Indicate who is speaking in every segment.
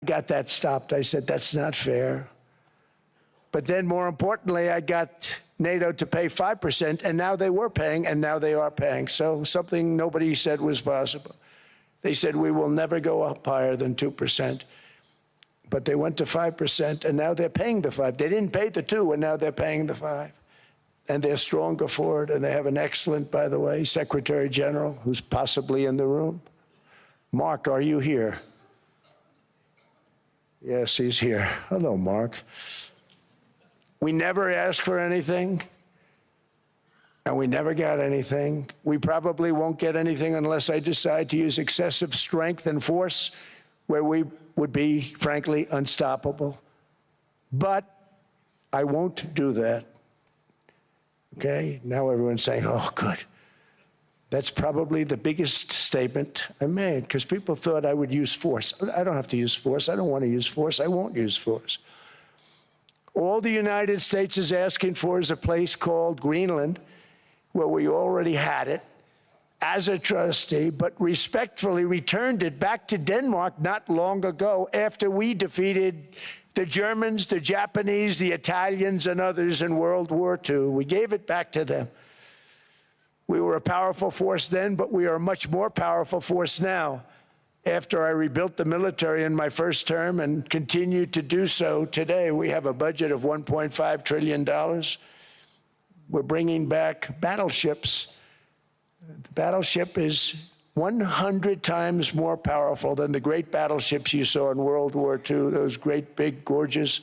Speaker 1: Got that stopped. I said, that's not fair. But then more importantly, I got NATO to pay 5%, and now they were paying, and now they are paying. So something nobody said was possible. They said, we will never go up higher than 2%. But they went to 5%, and now they're paying the 5. They didn't pay the 2, and now they're paying the 5. And they're stronger for it, and they have an excellent, by the way, Secretary General, who's possibly in the room. Mark, are you here? Yes, he's here. Hello, Mark. We never asked for anything, and we never got anything. We probably won't get anything unless I decide to use excessive strength and force, where we would be, frankly, unstoppable. But I won't do that. Okay? Now everyone's saying, oh, good. That's probably the biggest statement I made, because people thought I would use force. I don't have to use force. I don't want to use force. I won't use force. All the United States is asking for is a place called Greenland, where we already had it as a trustee, but respectfully returned it back to Denmark not long ago after we defeated the Germans, the Japanese, the Italians, and others in World War II. We gave it back to them. We were a powerful force then, but we are a much more powerful force now. After I rebuilt the military in my first term and continue to do so today, we have a budget of $1.5 trillion. We're bringing back battleships. The battleship is 100 times more powerful than the great battleships you saw in World War II, those great, big, gorgeous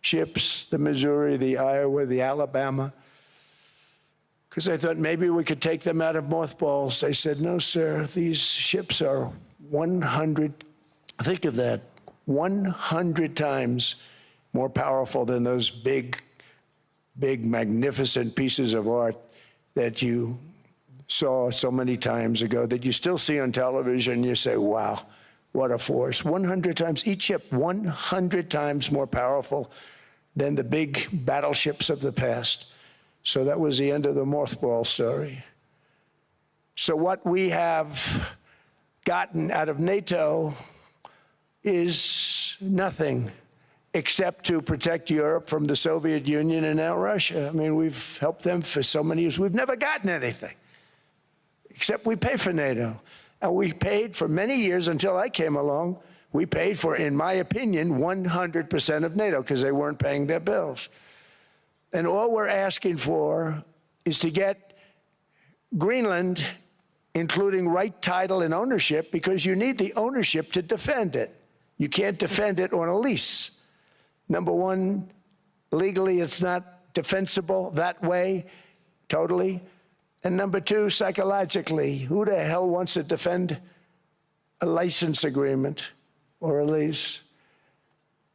Speaker 1: ships, the Missouri, the Iowa, the Alabama. Because I thought maybe we could take them out of mothballs. They said, no, sir, these ships are 100, think of that, 100 times more powerful than those big, big, magnificent pieces of art that you saw so many times ago, that you still see on television. You say, wow, what a force. 100 times, each ship 100 times more powerful than the big battleships of the past. So that was the end of the mothball story. So what we have gotten out of NATO is nothing except to protect Europe from the Soviet Union and now Russia. I mean, we've helped them for so many years. We've never gotten anything, except we pay for NATO. And we paid for many years until I came along. We paid for, in my opinion, 100% of NATO because they weren't paying their bills. And all we're asking for is to get Greenland, including right title and ownership, because you need the ownership to defend it. You can't defend it on a lease. Number one, legally it's not defensible that way, totally. And number two, psychologically, who the hell wants to defend a license agreement or a lease,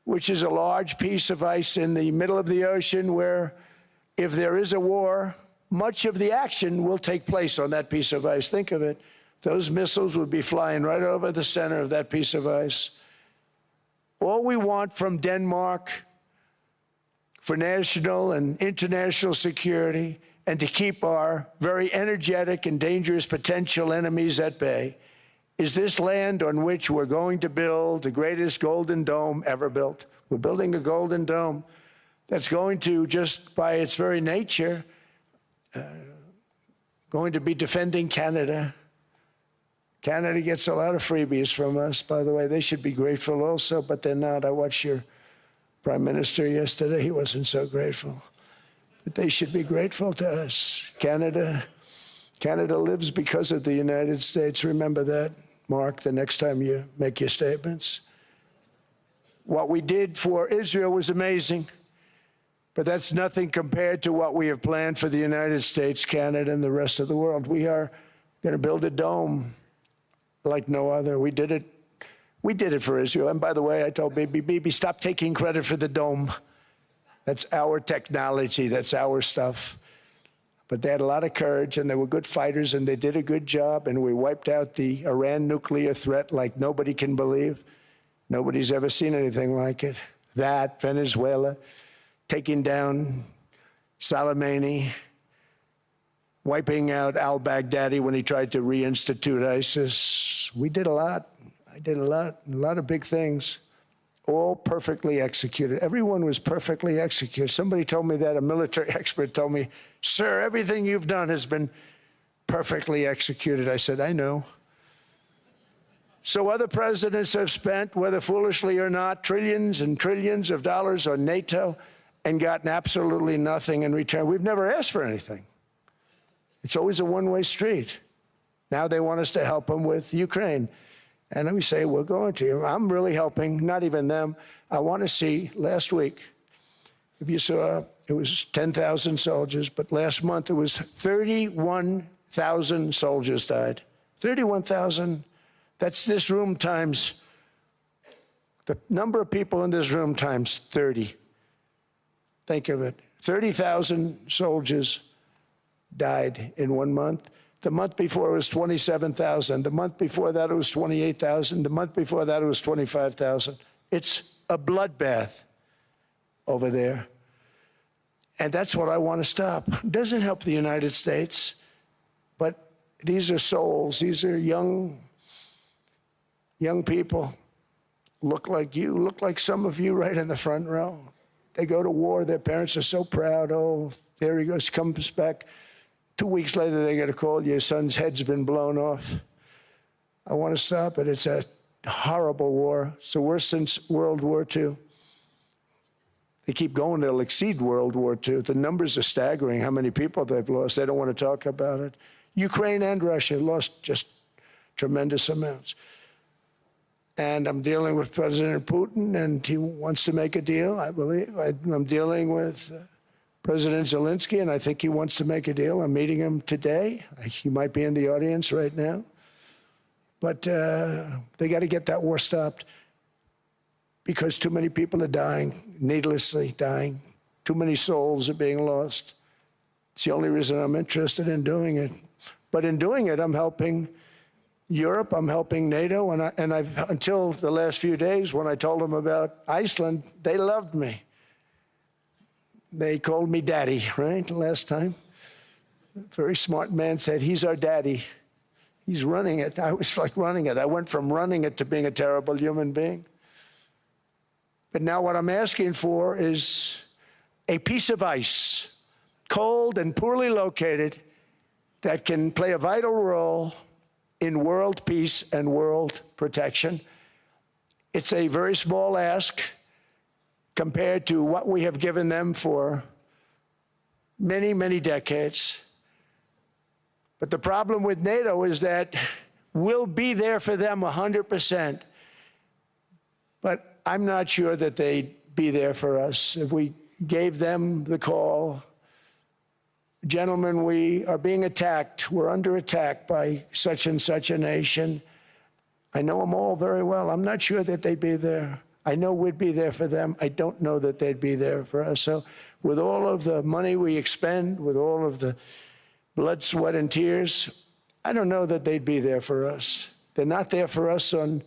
Speaker 1: which is a large piece of ice in the middle of the ocean where if there is a war, much of the action will take place on that piece of ice. Think of it. Those missiles would be flying right over the center of that piece of ice. All we want from Denmark for national and international security and to keep our very energetic and dangerous potential enemies at bay is this land on which we're going to build the greatest golden dome ever built. We're building a golden dome that's going to, just by its very nature, going to be defending Canada. Canada gets a lot of freebies from us, by the way. They should be grateful also, but they're not. I watched your Prime Minister yesterday. He wasn't so grateful. But they should be grateful to us. Canada lives because of the United States. Remember that, Mark, the next time you make your statements. What we did for Israel was amazing, but that's nothing compared to what we have planned for the United States, Canada, and the rest of the world. We are going to build a dome like no other. We did it for Israel. And by the way, I told Bibi, stop taking credit for the dome. That's our technology. That's our stuff. But they had a lot of courage, and they were good fighters, and they did a good job, and we wiped out the Iran nuclear threat like nobody can believe. Nobody's ever seen anything like it. That, Venezuela, taking down Soleimani, wiping out al-Baghdadi when he tried to reinstitute ISIS. We did a lot. I did a lot of big things, all perfectly executed. Everyone was perfectly executed. Somebody told me that, a military expert told me, sir, everything you've done has been perfectly executed. I said, I know. So other presidents have spent, whether foolishly or not, trillions and trillions of dollars on NATO and gotten absolutely nothing in return. We've never asked for anything. It's always a one-way street. Now they want us to help them with Ukraine. And we say, we're going to. I'm really helping, not even them. I want to see, last week, if you saw, it was 10,000 soldiers, but last month it was 31,000 soldiers died. 31,000. That's this room times, the number of people in this room times 30. Think of it. 30,000 soldiers died in 1 month. The month before it was 27,000. The month before that it was 28,000. The month before that it was 25,000. It's a bloodbath over there. And that's what I want to stop. It doesn't help the United States, but these are souls. These are young people. Look like you, look like some of you right in the front row. They go to war. Their parents are so proud. Oh, there he goes, comes back. 2 weeks later, they get a call, your son's head's been blown off. I want to stop it. It's a horrible war. It's the worst since World War II. They keep going, they'll exceed World War II. The numbers are staggering, how many people they've lost. They don't want to talk about it. Ukraine and Russia lost just tremendous amounts. And I'm dealing with President Putin, and he wants to make a deal, I believe. I'm dealing with President Zelensky, and I think he wants to make a deal. I'm meeting him today. He might be in the audience right now. But they got to get that war stopped because too many people are dying, needlessly dying. Too many souls are being lost. It's the only reason I'm interested in doing it. But in doing it, I'm helping Europe, I'm helping NATO, and I've until the last few days when I told them about Iceland, they loved me. They called me daddy, right, last time. A very smart man said, he's our daddy. He's running it. I was like running it. I went from running it to being a terrible human being. But now what I'm asking for is a piece of ice, cold and poorly located, that can play a vital role in world peace and world protection. It's a very small ask compared to what we have given them for many, many decades. But the problem with NATO is that we'll be there for them 100%. But I'm not sure that they'd be there for us if we gave them the call. Gentlemen, we are being attacked. We're under attack by such and such a nation. I know them all very well. I'm not sure that they'd be there. I know we'd be there for them. I don't know that they'd be there for us. So with all of the money we expend, with all of the blood, sweat, and tears, I don't know that they'd be there for us. They're not there for us on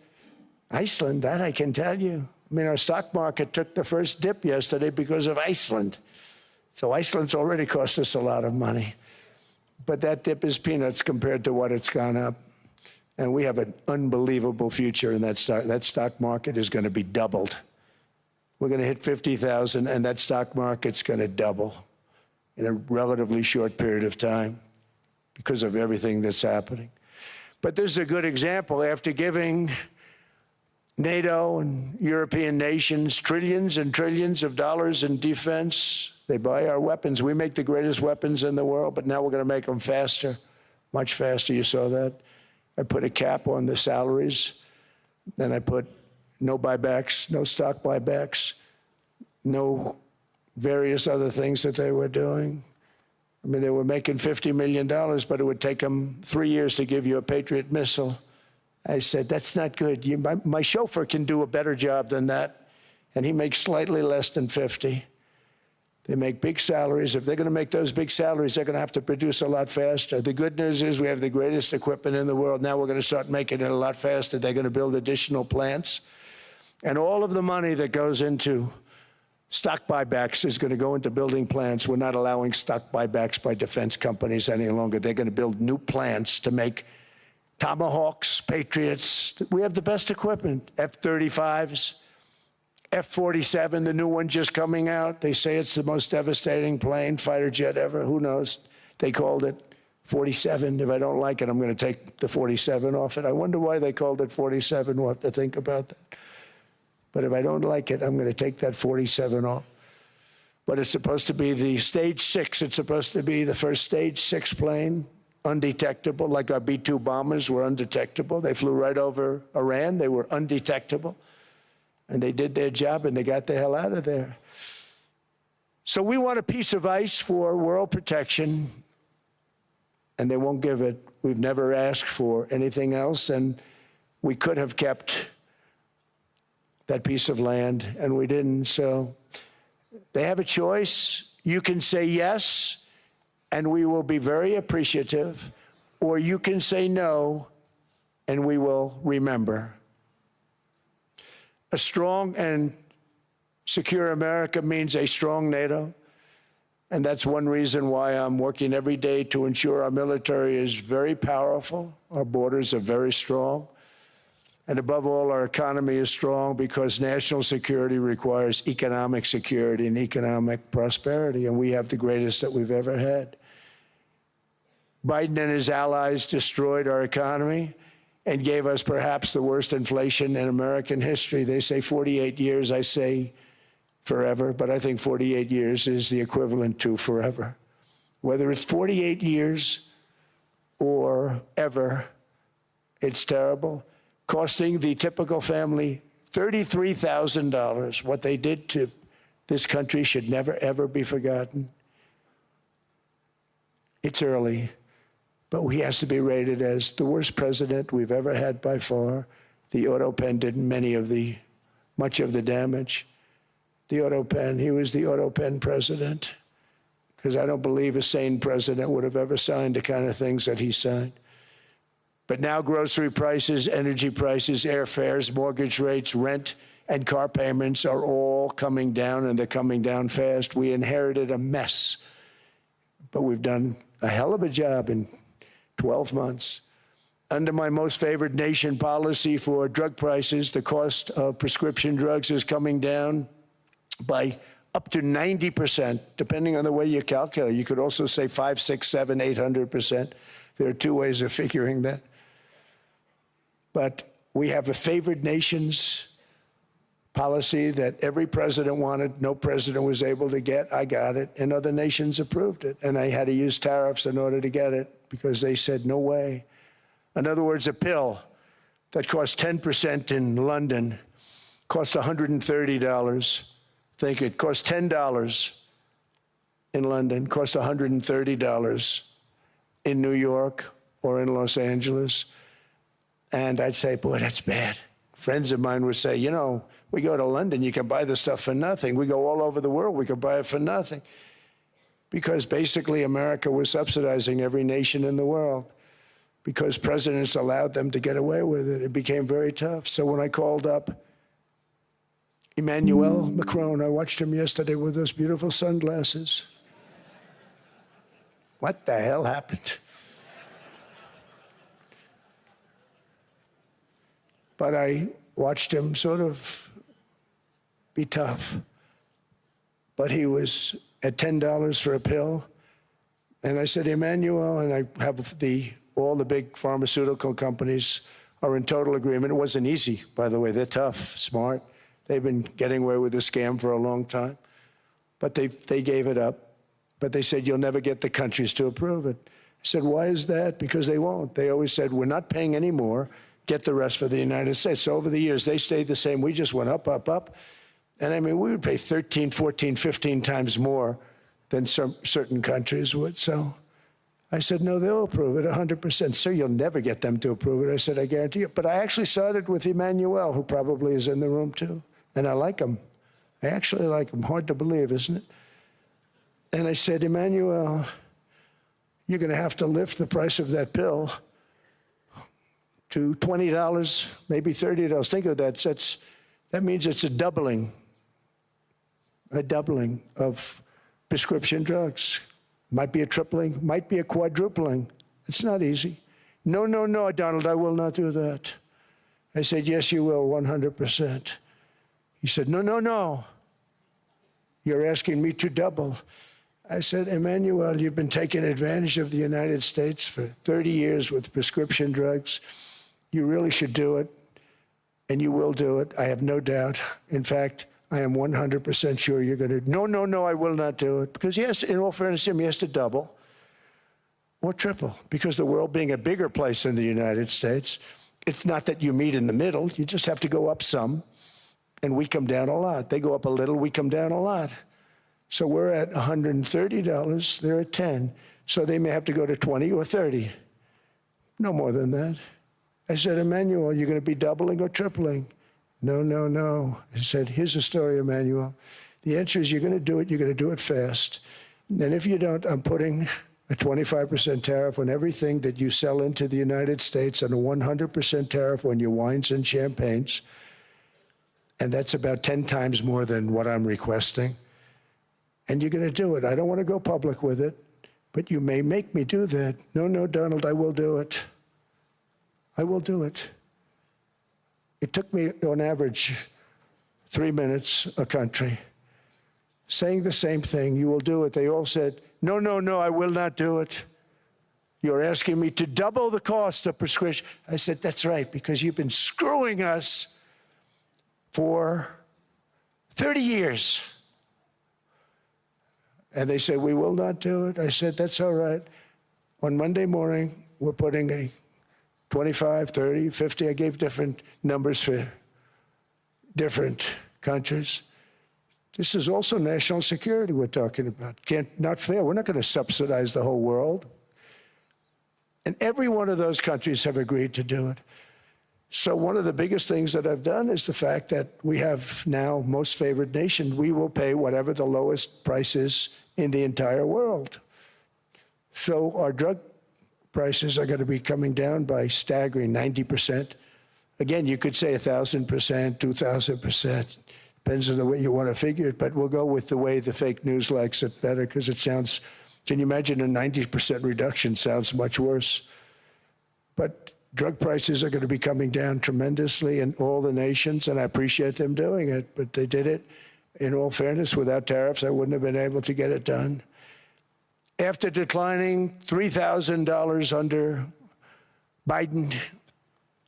Speaker 1: Iceland, that I can tell you. I mean, our stock market took the first dip yesterday because of Iceland. So Iceland's already cost us a lot of money. But that dip is peanuts compared to what it's gone up. And we have an unbelievable future in that stock. That stock market is going to be doubled. We're going to hit 50,000, and that stock market's going to double in a relatively short period of time because of everything that's happening. But this is a good example. After giving NATO and European nations trillions and trillions of dollars in defense, they buy our weapons. We make the greatest weapons in the world, but now we're going to make them faster, much faster. You saw that. I put a cap on the salaries. Then I put no buybacks, no stock buybacks, no various other things that they were doing. I mean, they were making $50 million, but it would take them 3 years to give you a Patriot missile. I said, that's not good. My chauffeur can do a better job than that, and he makes slightly less than 50. They make big salaries. If they're going to make those big salaries, they're going to have to produce a lot faster. The good news is we have the greatest equipment in the world. Now we're going to start making it a lot faster. They're going to build additional plants. And all of the money that goes into stock buybacks is going to go into building plants. We're not allowing stock buybacks by defense companies any longer. They're going to build new plants to make Tomahawks, Patriots. We have the best equipment, F-35s, F-47, the new one just coming out. They say it's the most devastating plane, fighter jet ever. Who knows? They called it 47. If I don't like it, I'm going to take the 47 off it. I wonder why they called it 47. We'll have to think about that. But if I don't like it, I'm going to take that 47 off. But it's supposed to be the stage 6. It's supposed to be the first stage 6 plane, undetectable, like our B-2 bombers were undetectable. They flew right over Iran. They were undetectable. And they did their job, and they got the hell out of there. So we want a piece of ice for world protection, and they won't give it. We've never asked for anything else, and we could have kept that piece of land, and we didn't. So they have a choice. You can say yes, and we will be very appreciative, or you can say no, and we will remember. A strong and secure America means a strong NATO, and that's one reason why I'm working every day to ensure our military is very powerful, our borders are very strong, and above all, our economy is strong because national security requires economic security and economic prosperity, and we have the greatest that we've ever had. Biden and his allies destroyed our economy and gave us perhaps the worst inflation in American history. They say 48 years, I say forever, but I think 48 years is the equivalent to forever. Whether it's 48 years or ever, it's terrible, costing the typical family $33,000. What they did to this country should never, ever be forgotten. It's early, but he has to be rated as the worst president we've ever had by far. The auto pen did much of the damage. The auto pen, he was the auto pen president, because I don't believe a sane president would have ever signed the kind of things that he signed. But now grocery prices, energy prices, airfares, mortgage rates, rent, and car payments are all coming down, and they're coming down fast. We inherited a mess, but we've done a hell of a job in 12 months. Under my most favored nation policy for drug prices, the cost of prescription drugs is coming down by up to 90%, depending on the way you calculate. You could also say 5, 6, 7, 800%. There are two ways of figuring that. But we have a favored nations policy that every president wanted, no president was able to get. I got it, and other nations approved it. And I had to use tariffs in order to get it because they said, no way. In other words, a pill that costs 10% in London costs $130. Think it costs $10 in London, costs $130 in New York or in Los Angeles. And I'd say, boy, that's bad. Friends of mine would say, you know, we go to London, you can buy the stuff for nothing. We go all over the world, we can buy it for nothing. Because basically America was subsidizing every nation in the world because presidents allowed them to get away with it. It became very tough. So when I called up Emmanuel Macron, I watched him yesterday with those beautiful sunglasses. What the hell happened? But I watched him sort of be tough. But he was at $10 for a pill. And I said, Emmanuel, and I have all the big pharmaceutical companies are in total agreement. It wasn't easy, by the way. They're tough, smart. They've been getting away with the scam for a long time. But they gave it up. But they said, you'll never get the countries to approve it. I said, why is that? Because they won't. They always said, we're not paying any more. Get the rest for the United States. So over the years, they stayed the same. We just went up, up, up. And I mean, we would pay 13, 14, 15 times more than certain countries would. So I said, no, they'll approve it 100%. Sir, you'll never get them to approve it. I said, I guarantee you. But I actually started with Emmanuel, who probably is in the room too. And I like him. I actually like him. Hard to believe, isn't it? And I said, Emmanuel, you're going to have to lift the price of that pill to $20, maybe $30. Think of that. That's That means it's a doubling of prescription drugs. Might be a tripling, might be a quadrupling. It's not easy. No, no, no, Donald, I will not do that. I said, yes, you will, 100%. He said, no, no, no. You're asking me to double. I said, Emmanuel, you've been taking advantage of the United States for 30 years with prescription drugs. You really should do it, and you will do it. I have no doubt. In fact, I am 100% sure you're going to. No, no, no, I will not do it. Because yes, in all fairness to him, he has to double or triple. Because the world being a bigger place than the United States, it's not that you meet in the middle. You just have to go up some, and we come down a lot. They go up a little, we come down a lot. So we're at $130, they're at 10. So they may have to go to 20 or 30. No more than that. I said, Emmanuel, you're going to be doubling or tripling? No, no, no. I said, here's the story, Emmanuel. The answer is you're going to do it, you're going to do it fast. And if you don't, I'm putting a 25% tariff on everything that you sell into the United States and a 100% tariff on your wines and champagnes. And that's about 10 times more than what I'm requesting. And you're going to do it. I don't want to go public with it, but you may make me do that. No, no, Donald, I will do it. I will do it. It took me, on average, 3 minutes a country, saying the same thing. You will do it. They all said, no, no, no, I will not do it. You're asking me to double the cost of prescription. I said, that's right, because you've been screwing us for 30 years. And they said, we will not do it. I said, that's all right. On Monday morning, we're putting a 25, 30, 50. I gave different numbers for different countries. This is also national security we're talking about. Not fair. We're not going to subsidize the whole world. And every one of those countries have agreed to do it. So one of the biggest things that I've done is the fact that we have now most favored nation. We will pay whatever the lowest price is in the entire world. So our drug prices are going to be coming down by staggering 90%. Again, you could say 1,000%, 2,000%. Depends on the way you want to figure it, but we'll go with the way the fake news likes it better because it sounds, can you imagine a 90% reduction sounds much worse. But drug prices are going to be coming down tremendously in all the nations, and I appreciate them doing it, but they did it, in all fairness, without tariffs. I wouldn't have been able to get it done. After declining $3,000 under Biden,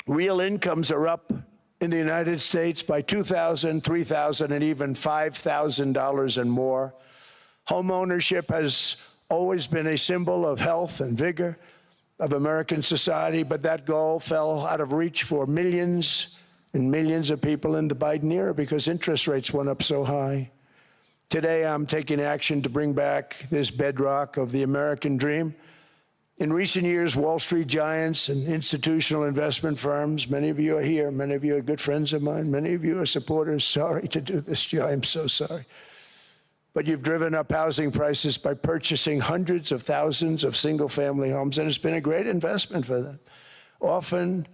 Speaker 1: real incomes are up in the United States by $2,000, $3,000, and even $5,000 and more. Home ownership has always been a symbol of health and vigor of American society, but that goal fell out of reach for millions and millions of people in the Biden era because interest rates went up so high. Today, I'm taking action to bring back this bedrock of the American dream. In recent years, Wall Street giants and institutional investment firms, many of you are here, many of you are good friends of mine, many of you are supporters. Sorry to do this to you, I'm so sorry. But you've driven up housing prices by purchasing hundreds of thousands of single-family homes, and it's been a great investment for them. Often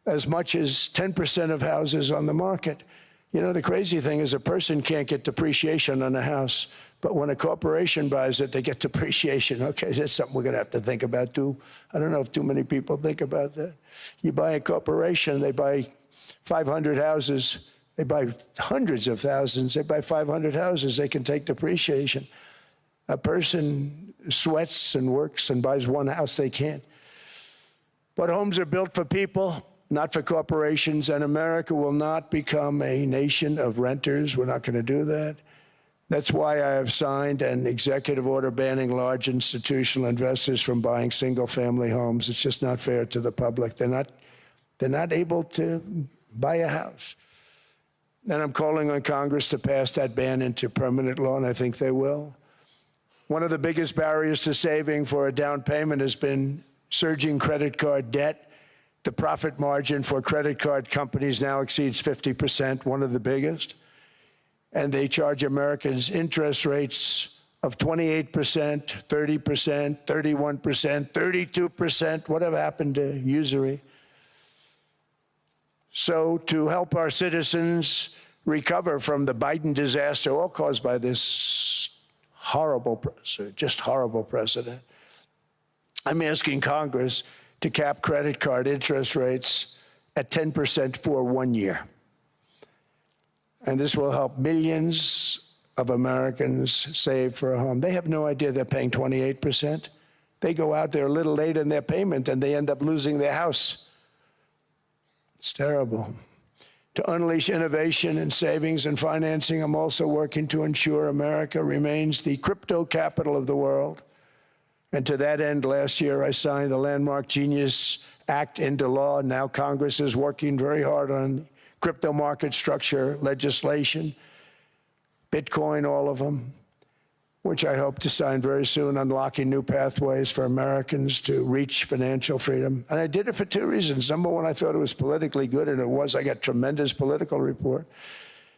Speaker 1: as much as 10% of houses on the market. You know, the crazy thing is a person can't get depreciation on a house, but when a corporation buys it, they get depreciation. Okay, that's something we're going to have to think about, too. I don't know if too many people think about that. You buy a corporation, they buy 500 houses. They buy hundreds of thousands. They buy 500 houses. They can take depreciation. A person sweats and works and buys one house, they can't. But homes are built for people, not for corporations, and America will not become a nation of renters. We're not going to do that. That's why I have signed an executive order banning large institutional investors from buying single-family homes. It's just not fair to the public. They're not able to buy a house. And I'm calling on Congress to pass that ban into permanent law, and I think they will. One of the biggest barriers to saving for a down payment has been surging credit card debt. The profit margin for credit card companies now exceeds 50%, one of the biggest. And they charge Americans interest rates of 28%, 30%, 31%, 32%. Whatever happened to usury? So to help our citizens recover from the Biden disaster, all caused by this just horrible precedent. I'm asking Congress to cap credit card interest rates at 10% for 1 year. And this will help millions of Americans save for a home. They have no idea they're paying 28%. They go out there a little late in their payment and they end up losing their house. It's terrible. To unleash innovation in savings and financing, I'm also working to ensure America remains the crypto capital of the world. And to that end, last year I signed the landmark Genius Act into law. Now Congress is working very hard on crypto market structure legislation, Bitcoin, all of them, which I hope to sign very soon, unlocking new pathways for Americans to reach financial freedom. And I did it for two reasons. Number one, I thought it was politically good, and it was. I got tremendous political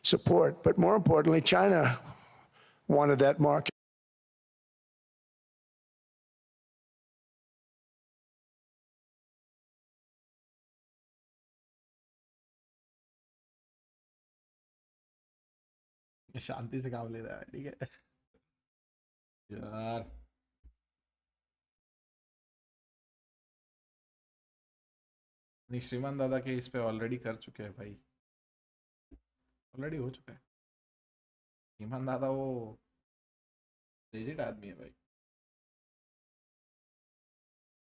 Speaker 1: support. But more importantly, China wanted that market.
Speaker 2: शांति से काम ले रहा है, ठीक है यार। नहीं, श्रीमान दादा के इस पे ऑलरेडी कर चुके हैं भाई, ऑलरेडी हो चुका है। श्रीमान दादा वो लेजिट आदमी है भाई।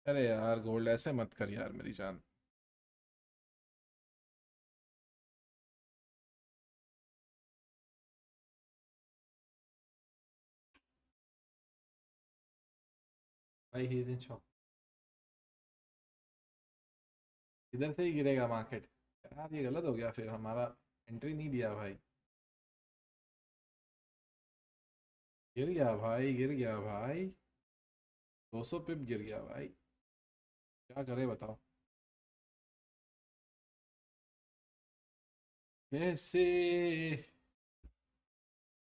Speaker 2: अरे यार गोल्ड ऐसे मत कर यार मेरी जान। भाई ही इज इन शॉक। इधर से ही गिरेगा मार्केट यार, ये गलत हो गया, फिर हमारा एंट्री नहीं दिया भाई। गिर गया भाई, गिर गया भाई, 200 पिप गिर गया भाई, क्या करे बताओ कैसे।